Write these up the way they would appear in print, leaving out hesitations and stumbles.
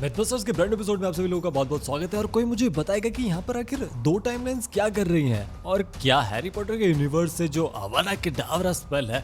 MythBusters के brand episode में आप सभी लोगों का बहुत बहुत स्वागत है। और कोई मुझे बताएगा कि यहाँ पर आखिर दो टाइमलाइंस क्या कर रही हैं और क्या हैरी पॉटर के यूनिवर्स से जो आवारा केडावरा स्पेल है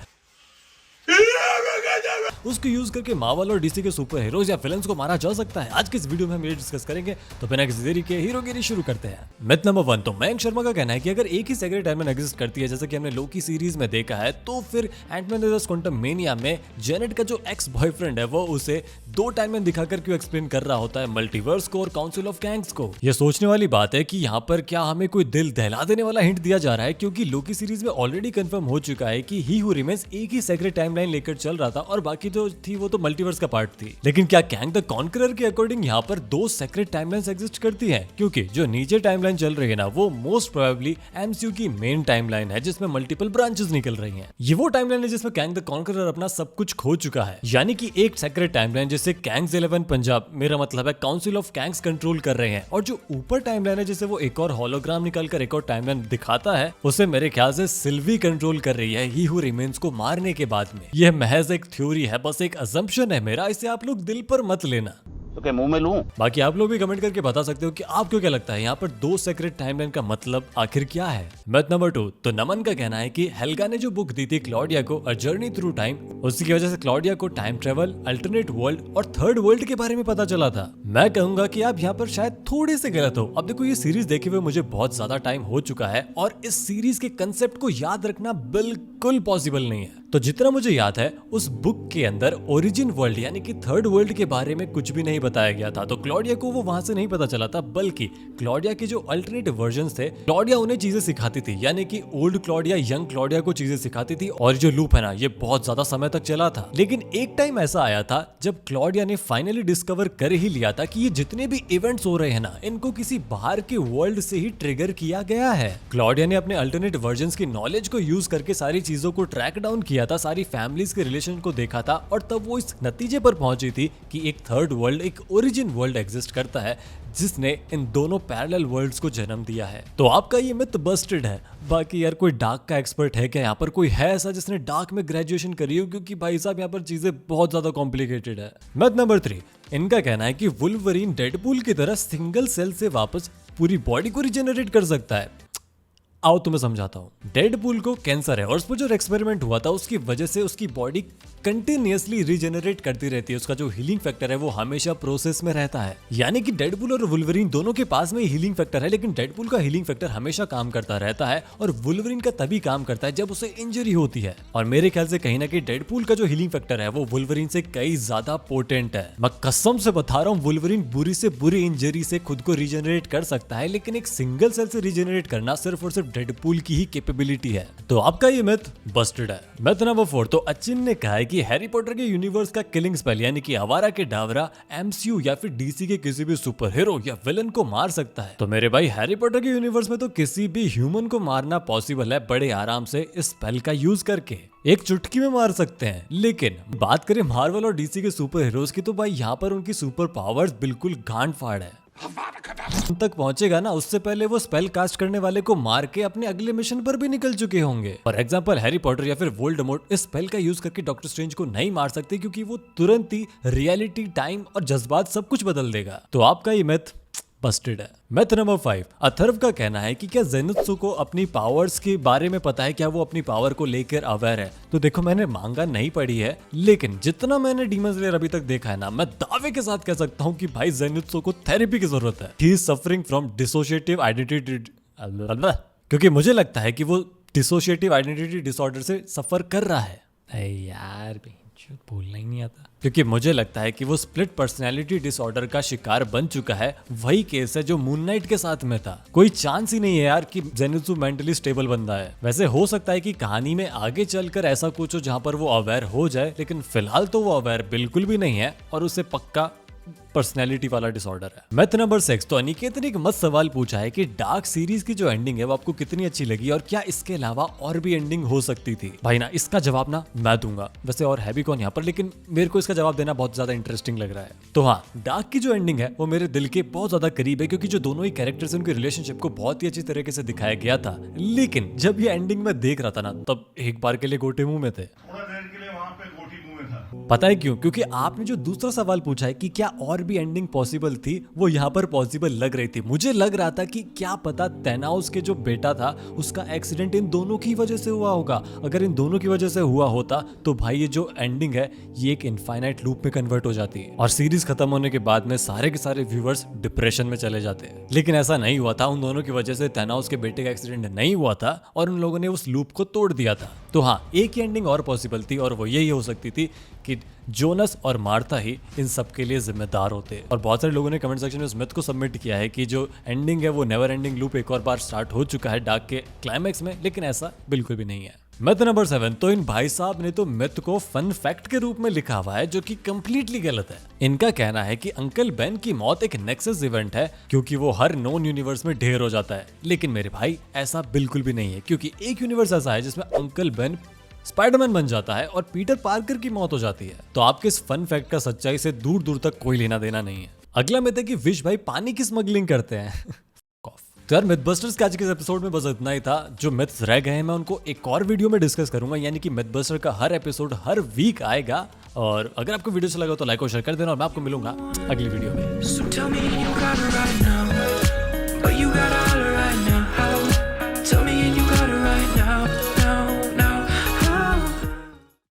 उसको यूज करके मार्वल और डीसी के सुपर हीरोज या विलन्स को मारा जा सकता है। आज के इस वीडियो में हम ये डिस्कस करेंगे, तो बिना किसी देरी के हीरोगिरी शुरू करते हैं। मिथ नंबर 1, तो मयंक शर्मा का कहना है कि अगर एक ही सेक्रेट टाइमलाइन एग्जिस्ट करती है जैसे कि हमने लोकी सीरीज में देखा है, तो फिर एंटमैन द क्वांटममेनिया में जेनेट का जो एक्स बॉयफ्रेंड है वो उसे दो टाइमलाइन दिखाकर क्यों एक्सप्लेन कर रहा होता है मल्टीवर्स को और काउंसिल ऑफ कैंग्स को। यह सोचने वाली बात है कि यहाँ पर क्या हमें कोई दिल दहला देने वाला हिंट दिया जा रहा है, क्योंकि लोकी सीरीज में ऑलरेडी कंफर्म हो चुका है कि ही हू रिमेन्स एक ही सेक्रेट टाइमलाइन लेकर चल रहा था और बाकी जो थी वो तो मल्टीवर्स का पार्ट थी। लेकिन क्या कैंग द कॉन्करर के अकॉर्डिंग यहाँ पर दो सेक्रेट टाइमलाइंस एग्जिस्ट करती हैं? क्योंकि जो नीचे टाइमलाइन चल रही है ना, वो मोस्ट प्रोबेबली एमसीयू की मेन टाइमलाइन है जिसमें मल्टीपल ब्रांचेस निकल रही हैं। ये वो टाइमलाइन है जिसमें कैंग द कॉन्करर अपना सब कुछ खो चुका है, यानी कि एक सेक्रेट टाइमलाइन जिसे कैंग्स 11 पंजाब, मेरा मतलब है काउंसिल ऑफ कैंग्स कंट्रोल कर रहे हैं, और जो ऊपर टाइमलाइन है जिसे वो एक और होलोग्राम निकालकर एक और टाइमलाइन दिखाता है उसे मेरे ख्याल से सिल्वी कंट्रोल कर रही है ही हू रिमेन्स को मारने के बाद में। यह महज एक थ्योरी है, बस एक असम्पशन है मेरा, इसे आप लोग दिल पर मत लेना। तो मुंह में लूं? बाकी आप लोग भी कमेंट करके बता सकते हो कि आपको क्या लगता है यहाँ पर दो सेक्रेट टाइमलाइन का मतलब आखिर क्या है। मैथ नंबर 2, तो नमन का कहना है कि हेल्गा ने जो बुक दी थी क्लॉडिया को, अ जर्नी थ्रू टाइम, उसकी वजह से क्लॉडिया को टाइम ट्रेवल, अल्टरनेट वर्ल्ड और थर्ड वर्ल्ड के बारे में पता चला था। मैं कहूंगा कि आप यहाँ पर शायद थोड़े से गलत हो। अब देखो, ये सीरीज देखे हुए मुझे बहुत ज्यादा टाइम हो चुका है और इस सीरीज के कंसेप्ट को याद रखना बिल्कुल पॉसिबल नहीं है। तो जितना मुझे याद है उस बुक के अंदर ओरिजिन वर्ल्ड यानी कि थर्ड वर्ल्ड के बारे में कुछ भी नहीं बताया गया था, तो क्लॉडिया को वो वहां से नहीं पता चला था, बल्कि क्लॉडिया के जो अल्टरनेट वर्जन्स थे, क्लॉडिया उन्हें चीजें सिखाती थी, यानी कि ओल्ड क्लॉडिया यंग क्लॉडिया को चीजें सिखाती थी। और जो लूप है ना, ये बहुत ज्यादा समय तक चला था। लेकिन एक टाइम ऐसा आया था जब क्लॉडिया ने फाइनली डिस्कवर कर ही लिया था कि ये जितने भी इवेंट्स हो रहे हैं ना, इनको किसी बाहर के वर्ल्ड से ही ट्रिगर किया गया है। क्लॉडिया ने अपने अल्टरनेट वर्जन्स की नॉलेज को यूज करके सारी चीजों को ट्रैक डाउन किया था, सारी फैमिलीज के रिलेशन को देखा था, और तब वो इस नतीजे पर पहुंची थी कि एक थर्ड वर्ल्ड, एक ओरिजिन वर्ल्ड एग्जिस्ट करता है जिसने इन दोनों पैरेलल वर्ल्ड्स को जन्म दिया है। तो आपका ये मिथ बस्टेड है। बाकी यार, कोई डार्क का एक्सपर्ट है क्या यहाँ पर? कोई है ऐसा जिसने डार्क में ग्रेजुएशन करी हो? क्योंकि भाई साहब यहाँ पर चीजें बहुत ज्यादा कॉम्प्लिकेटेड है। मिथ नंबर 3, इनका कहना है कि वुल्वरीन डेडपूल की तरह सिंगल सेल से वापस पूरी बॉडी को रिजेनरेट कर सकता है। आओ तुम्हें समझाता हूँ। डेडपूल को कैंसर है और उस पर जो एक्सपेरिमेंट हुआ था उसकी वजह से उसकी बॉडी कंटिन्यूअसली रिजेनरेट करती रहती है। उसका जो हीलिंग फैक्टर है वो हमेशा प्रोसेस में रहता है, यानी कि डेडपूल और वुल्वरीन दोनों के पास में हीलिंग फैक्टर है, लेकिन डेडपूल का हीलिंग फैक्टर हमेशा काम करता रहता है और वुल्वरीन का तभी काम करता है जब उसे इंजरी होती है। और मेरे ख्याल से कहीं ना कहीं डेडपूल का जो हीलिंग फैक्टर है वो वुल्वरीन से कई ज्यादा पोटेंट है। मैं कसम से बता रहा हूँ, वुल्वरीन बुरी से बुरी इंजरी से खुद को रिजेनरेट कर सकता है, लेकिन एक सिंगल सेल से रिजेनरेट करना सिर्फ और सिर्फ डेडपूल की ही कैपेबिलिटी है। तो आपका ये मिथ बस्टेड है। मिथ नंबर 4, तो अचिन ने कहा है कि हैरी पॉटर के यूनिवर्स का किलिंग स्पेल यानी कि आवारा केडावरा एमसीयू या फिर डीसी के किसी भी सुपर हीरो या विलन को मार सकता है। तो मेरे भाई, हैरी पॉटर के यूनिवर्स में तो किसी भी ह्यूमन को मारना पॉसिबल है बड़े आराम से इस स्पेल का यूज करके, एक चुटकी में मार सकते हैं। लेकिन बात करें मार्वल और डीसी के सुपर हीरोज की, तो भाई यहाँ पर उनकी सुपर पावर्स बिल्कुल गांड फाड़ है। तक पहुंचेगा ना, उससे पहले वो स्पेल कास्ट करने वाले को मार के अपने अगले मिशन पर भी निकल चुके होंगे। फॉर एग्जांपल, हैरी पॉटर या फिर वोल्डेमॉर्ट इस स्पेल का यूज करके डॉक्टर स्ट्रेंज को नहीं मार सकते, क्योंकि वो तुरंत ही रियलिटी, टाइम और जज्बात सब कुछ बदल देगा। तो आपका ये मिथ बस्टेड है। मिथ नंबर 5, अथर्व का कहना है कि क्या जेनित्सु को अपनी पावर्स के बारे में पता है? क्या वो अपनी पावर को लेकर अवेयर है? तो देखो, मैंने मांगा नहीं पढ़ी है, लेकिन जितना मैंने डीमन स्लेयर अभी तक देखा है ना, मैं दावे के साथ कह सकता हूँ कि भाई जेनित्सु को थेरेपी की जरूरत है। He is suffering from dissociative identity, क्योंकि मुझे लगता है कि वो डिसोशिएटिव आइडेंटिटी डिसऑर्डर से सफर कर रहा है। यार बोलना ही नहीं आता, क्योंकि मुझे लगता है कि वो स्प्लिट पर्सनैलिटी डिसऑर्डर का शिकार बन चुका है। वही केस है जो मून नाइट के साथ में था। कोई चांस ही नहीं है यार कि जेनित्सु मेंटली स्टेबल बंदा है। वैसे हो सकता है कि कहानी में आगे चलकर ऐसा कुछ हो जहां पर वो अवेयर हो जाए, लेकिन फिलहाल तो वो अवेयर बिल्कुल भी नहीं है और उसे पक्का पर्सनैलिटी वाला डिसऑर्डर है। मैथ नंबर 6, तो अनिकेत ने एक मस्त सवाल पूछा है कि डार्क सीरीज की जो एंडिंग है वो आपको कितनी अच्छी लगी और क्या इसके अलावा और भी एंडिंग हो सकती थी? भाई ना, इसका जवाब ना मैं दूंगा। वैसे और है भी कौन यहाँ पर, लेकिन मेरे को इसका जवाब देना बहुत ज्यादा इंटरेस्टिंग लग रहा है। तो हाँ, डार्क की जो एंडिंग है वो मेरे दिल के बहुत ज्यादा करीब है, क्योंकि जो दोनों ही कैरेक्टर्स उनके रिलेशनशिप को बहुत ही अच्छी तरीके से दिखाया गया था। लेकिन जब ये एंडिंग में देख रहा था ना, तब एक बार के लिए गोटे मुंह में थे। थोड़ा देर के लिए वहां पे गोटी मुंह में था। पता है क्यों? क्योंकि आपने जो दूसरा सवाल पूछा है कि क्या और भी एंडिंग पॉसिबल थी, वो यहाँ पर पॉसिबल लग रही थी। मुझे लग रहा था कि क्या पता थैनोस के जो बेटा था उसका एक्सीडेंट इन दोनों की वजह से हुआ होगा। अगर इन दोनों की वजह से हुआ होता तो भाई ये जो एंडिंग है ये एक इनफाइनाइट लूप में कन्वर्ट हो जाती है और सीरीज खत्म होने के बाद में सारे के सारे व्यूअर्स डिप्रेशन में चले जाते हैं। लेकिन ऐसा नहीं हुआ था, उन दोनों की वजह से थैनोस के बेटे का एक्सीडेंट नहीं हुआ था और उन लोगों ने उस लूप को तोड़ दिया था। तो हाँ, एक ही एंडिंग और पॉसिबल थी और वो यही हो सकती थी कि जोनस और मार्था ही इन सब के लिए जिम्मेदार होते। और बहुत सारे लोगों ने कमेंट सेक्शन में उस मिथ को सबमिट किया है कि जो एंडिंग है वो नेवर एंडिंग लूप एक और बार स्टार्ट हो चुका है डार्क के क्लाइमैक्स में, लेकिन ऐसा बिल्कुल भी नहीं है। मिथ नंबर 7, तो इन भाई साहब ने तो मिथ को फन फैक्ट के रूप में लिखा हुआ है जो कि कंप्लीटली गलत है। इनका कहना है कि अंकल बेन की मौत एक नेक्सस इवेंट है क्योंकि वो हर नोन यूनिवर्स में ढेर हो जाता है। लेकिन मेरे भाई ऐसा बिल्कुल भी नहीं है, क्योंकि एक यूनिवर्स ऐसा है जिसमें अंकल बेन स्पाइडरमैन बन जाता है और पीटर पार्कर की मौत हो जाती है। तो आपके इस फन फैक्ट का सच्चाई से दूर दूर तक कोई लेना देना नहीं है। अगला मिथ है कि विश भाई पानी की स्मगलिंग करते हैं। तो यार मिथबस्टर्स के आज के एपिसोड में बस इतना ही था। जो मिथ्स रह गए हैं मैं उनको एक और वीडियो में डिस्कस करूंगा, यानी कि मिथबस्टर का हर एपिसोड हर वीक आएगा। और अगर आपको वीडियो अच्छा लगा तो लाइक और शेयर कर देना और मैं आपको मिलूंगा अगली वीडियो में।